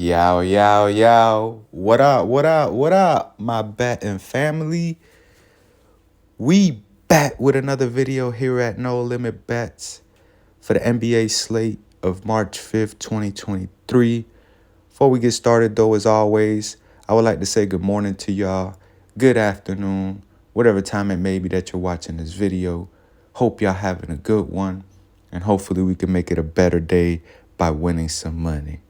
Yow, yow, yow. What up, what up, what up, my betting family? We back with another video here at No Limit Bets for the NBA slate of March 5th, 2023. Before we get started, though, as always, I would like to say good morning to y'all, good afternoon, whatever time it may be that you're watching this video. Hope y'all having a good one, and hopefully we can make it a better day by winning some money.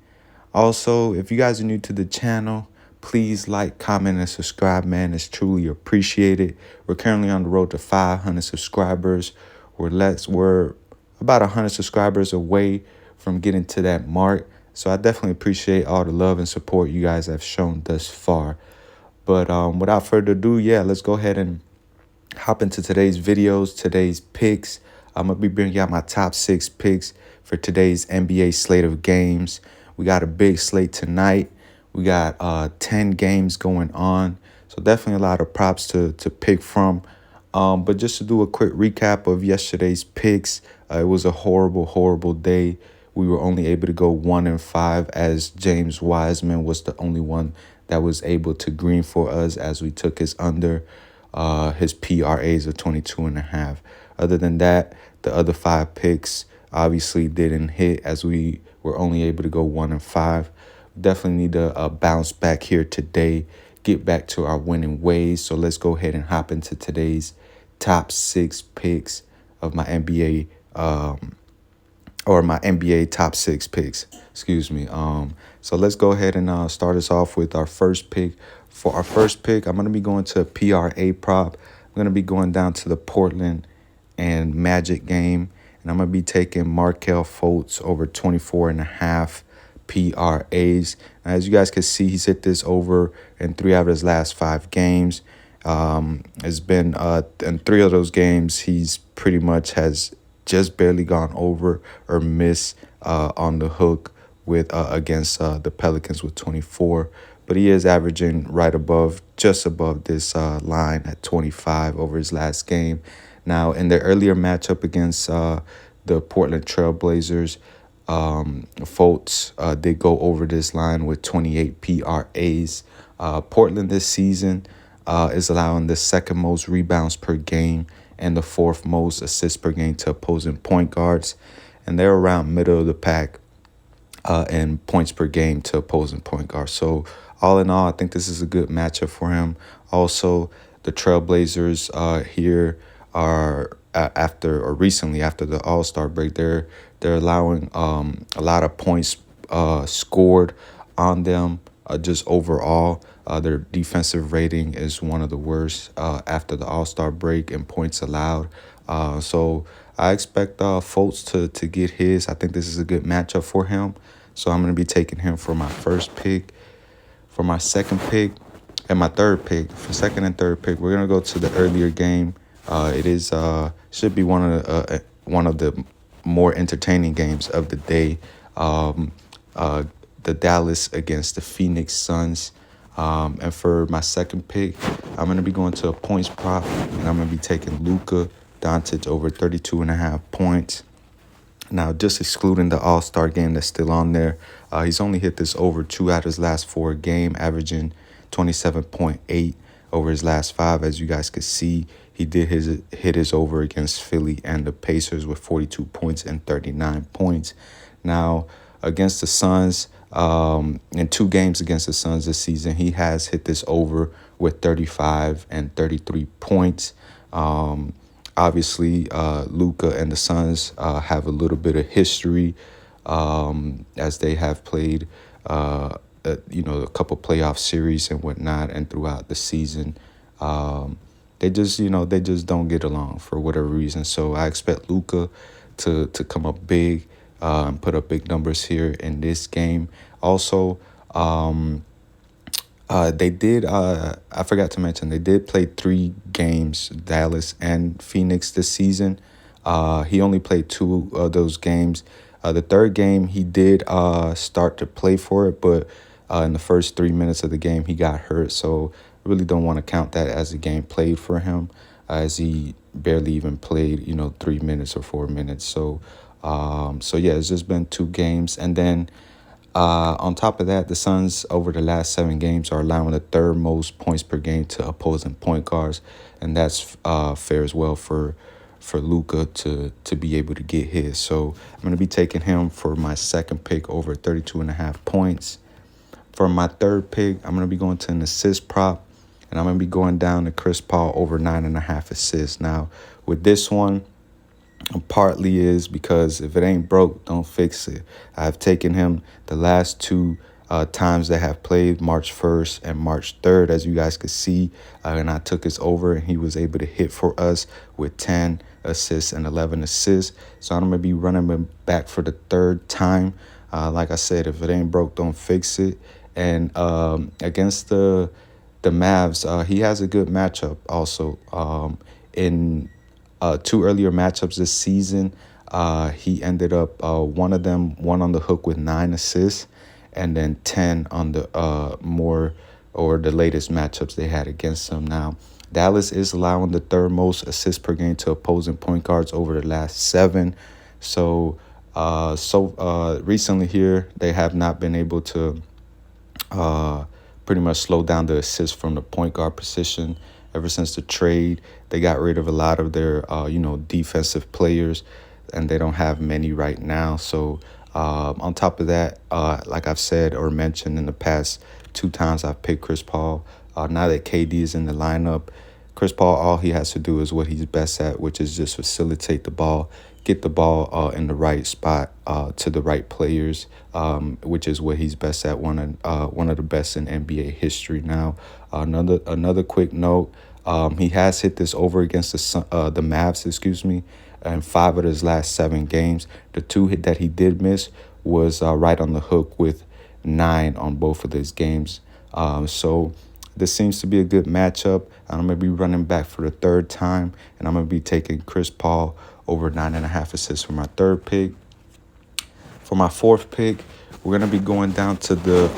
Also, if you guys are new to the channel, please like, comment, and subscribe, man. It's truly appreciated. We're currently on the road to 500 subscribers. We're about 100 subscribers away from getting to that mark. So I definitely appreciate all the love and support you guys have shown thus far. But without further ado, let's go ahead and hop into today's videos, today's picks. I'm going to be bringing out my top 6 picks for today's NBA slate of games. We got a big slate tonight. We got 10 games going on. So definitely a lot of props to pick from. But just to do a quick recap of yesterday's picks, it was a horrible day. We were only able to go 1-5 as James Wiseman was the only one that was able to green for us as we took his under his PRAs of 22.5. Other than that, the other 5 picks obviously didn't hit as we were only able to go 1-5. Definitely need to bounce back here today, get back to our winning ways. So let's go ahead and hop into today's top 6 picks of my NBA my NBA top 6 picks. Excuse me. So let's go ahead and start us off with our first pick. For our first pick, I'm going to be going to a PRA prop. I'm going to be going down to the Portland and Magic game. And I'm going to be taking Markelle Fultz over 24.5 PRAs. Now, as you guys can see, he's hit this over in 3 out of his last 5 games. It's been in 3 of those games, he's pretty much has just barely gone over or missed on the hook with against the Pelicans with 24. But he is averaging just above this line at 25 over his last game. Now, in the earlier matchup against the Portland Trail Blazers, Fultz did go over this line with 28 PRAs. Portland this season is allowing the second most rebounds per game and the 4th most assists per game to opposing point guards. And they're around middle of the pack in points per game to opposing point guards. So all in all, I think this is a good matchup for him. Also, the Trailblazers here are recently after the All-Star break, they're allowing a lot of points scored on them just overall. Their defensive rating is one of the worst after the All-Star break in points allowed. So I expect Fultz to get his. I think this is a good matchup for him. So I'm going to be taking him for my first pick. For my second pick and my third pick, for second and third pick, we're going to go to the earlier game. It is should be one of the more entertaining games of the day. The Dallas against the Phoenix Suns. And for my second pick, I'm going to be going to a points prop, and I'm going to be taking Luka Dončić over 32.5 points. Now, just excluding the All-Star game that's still on there, he's only hit this over 2 out of his last 4 games, averaging 27.8 over his last 5. As you guys could see, he did hit his over against Philly and the Pacers with 42 points and 39 points. Now, against the Suns, in 2 games against the Suns this season, he has hit this over with 35 and 33 points. Obviously, Luka and the Suns have a little bit of history as they have played, a couple playoff series and whatnot, and throughout the season. They just don't get along for whatever reason. So I expect Luka to come up big and put up big numbers here in this game. Also, they did, I forgot to mention, they did play 3 games, Dallas and Phoenix this season. He only played 2 of those games. The third game, he did start to play for it, but in the first 3 minutes of the game, he got hurt. So I really don't want to count that as a game played for him, as he barely even played, 3 minutes or 4 minutes. So, it's just been 2 games. And then On top of that, the Suns over the last 7 games are allowing the third most points per game to opposing point guards, and that's fair as well for Luka to be able to get his. So I'm going to be taking him for my second pick over 32.5 points. For my third pick, I'm going to be going to an assist prop, and I'm going to be going down to Chris Paul over 9.5 assists. Now, with this one, partly is because if it ain't broke, don't fix it. I've taken him the last two times they have played, March 1st and March 3rd, as you guys could see, and I took his over, and he was able to hit for us with 10 assists and 11 assists. So I'm going to be running him back for the third time. Like I said, if it ain't broke, don't fix it. And against the Mavs, he has a good matchup also. In 2 earlier matchups this season, he ended up one on the hook with 9 assists, and then 10 on the the latest matchups they had against him. Now, Dallas is allowing the third most assists per game to opposing point guards over the last 7. So recently here, they have not been able to pretty much slow down the assists from the point guard position. Ever since the trade, they got rid of a lot of their, defensive players, and they don't have many right now. So on top of that, like I've said or mentioned in the past 2 times I've picked Chris Paul, now that KD is in the lineup, Chris Paul, all he has to do is what he's best at, which is just facilitate the ball, get the ball in the right spot to the right players, which is what he's best at. One of the best in NBA history. Now, another quick note: he has hit this over against the Mavs, in 5 of his last 7 games. The 2 that he did miss was right on the hook with 9 on both of these games. So this seems to be a good matchup. I'm going to be running back for the third time, and I'm going to be taking Chris Paul over 9.5 assists for my third pick. For my fourth pick, we're going to be going down to the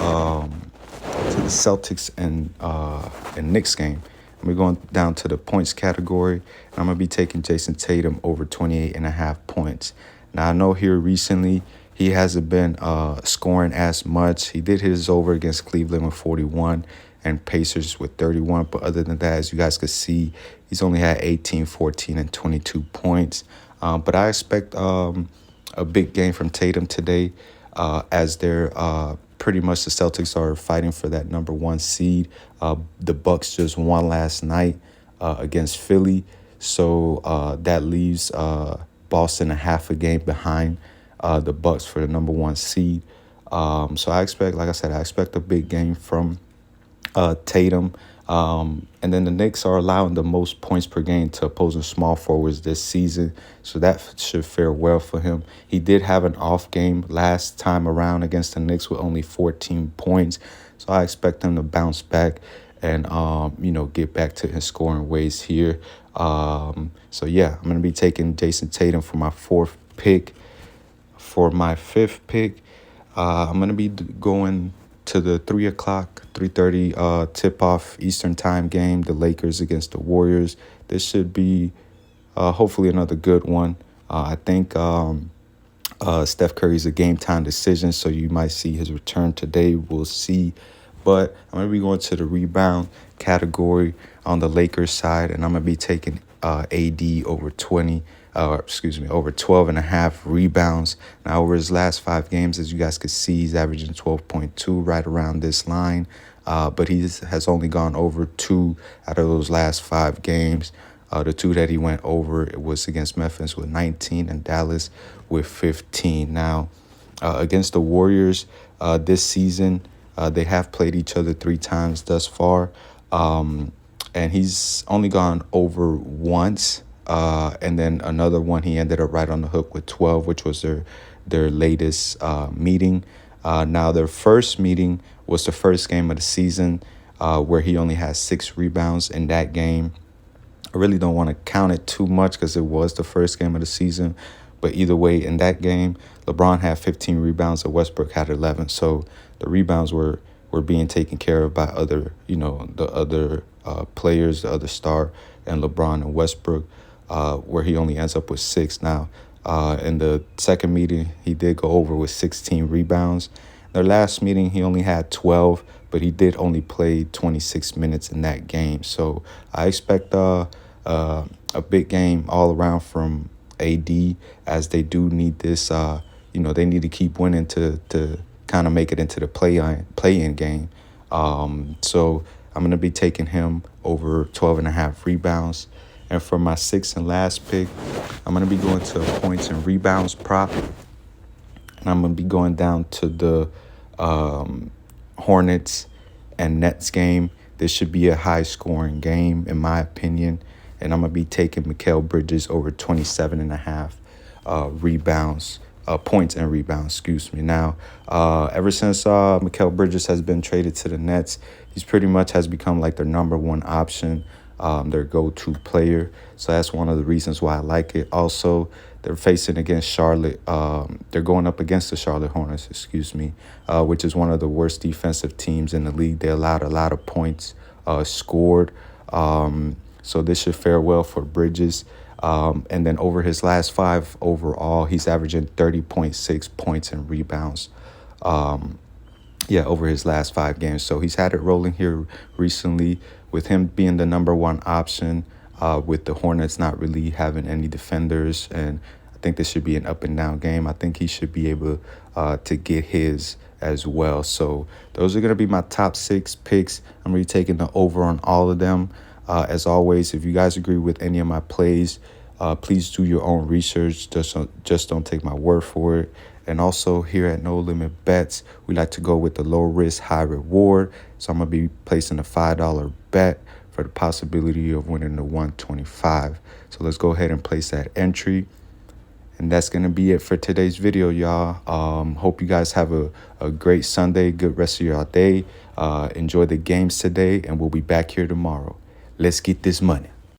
Celtics and Knicks game. We're going down to the points category, and I'm going to be taking Jayson Tatum over 28.5 points. Now, I know here recently he hasn't been scoring as much. He did his over against Cleveland with 41 and Pacers with 31. But other than that, as you guys could see, he's only had 18, 14, and 22 points. But I expect a big game from Tatum today, as they're pretty much the Celtics are fighting for that number 1 seed. The Bucks just won last night against Philly, so that leaves Boston a half a game behind the Bucks for the number 1 seed. So I expect, like I said, a big game from Tatum. And then the Knicks are allowing the most points per game to opposing small forwards this season, so that should fare well for him. He did have an off game last time around against the Knicks with only 14 points, so I expect him to bounce back and get back to his scoring ways here. So yeah, I'm gonna be taking Jayson Tatum for my 4th pick. For my 5th pick, I'm gonna be going to the 3:30 tip-off Eastern time game, the Lakers against the Warriors. This should be hopefully another good one. I think Steph Curry's a game-time decision, so you might see his return today. We'll see. But I'm going to be going to the rebound category on the Lakers side, and I'm going to be taking AD over 12.5 rebounds. Now, over his last 5 games, as you guys can see, he's averaging 12.2, right around this line. But he has only gone over 2 out of those last 5 games. The 2 that he went over, it was against Memphis with 19 and Dallas with 15. Now, against the Warriors this season, they have played each other 3 times thus far. And he's only gone over once. And then another one, he ended up right on the hook with 12, which was their latest meeting. Now, their first meeting was the first game of the season, where he only had 6 rebounds in that game. I really don't want to count it too much because it was the first game of the season. But either way, in that game, LeBron had 15 rebounds and Westbrook had 11. So the rebounds were being taken care of by other, the other players, the other star, and LeBron and Westbrook, where he only ends up with 6 now. In the second meeting, he did go over with 16 rebounds. Their last meeting, he only had 12, but he did only play 26 minutes in that game. So I expect a big game all around from AD, as they do need this. They need to keep winning to kind of make it into the play-in game. So I'm going to be taking him over 12.5 rebounds. And for my sixth and last pick, I'm going to be going to a points and rebounds prop. And I'm going to be going down to the Hornets and Nets game. This should be a high-scoring game, in my opinion. And I'm going to be taking Markelle Bridges over 27.5 rebounds. Points and rebounds, Now, ever since Markelle Bridges has been traded to the Nets, he's pretty much has become like their number one option, their go-to player. So that's one of the reasons why I like it. Also, they're facing against Charlotte. They're going up against the Charlotte Hornets, which is one of the worst defensive teams in the league. They allowed a lot of points scored. So this should fare well for Bridges. And then over his last 5 overall, he's averaging 30.6 points and rebounds. Over his last 5 games. So he's had it rolling here recently, with him being the number one option, with the Hornets not really having any defenders. And I think this should be an up and down game. I think he should be able to get his as well. So those are going to be my top 6 picks. I'm really taking the over on all of them. As always, if you guys agree with any of my plays, please do your own research. Just don't take my word for it. And also here at No Limit Bets, we like to go with the low risk, high reward. So I'm going to be placing a $5 bet for the possibility of winning the 125. So let's go ahead and place that entry. And that's going to be it for today's video, y'all. Hope you guys have a great Sunday, good rest of your day. Enjoy the games today, and we'll be back here tomorrow. Let's get this money.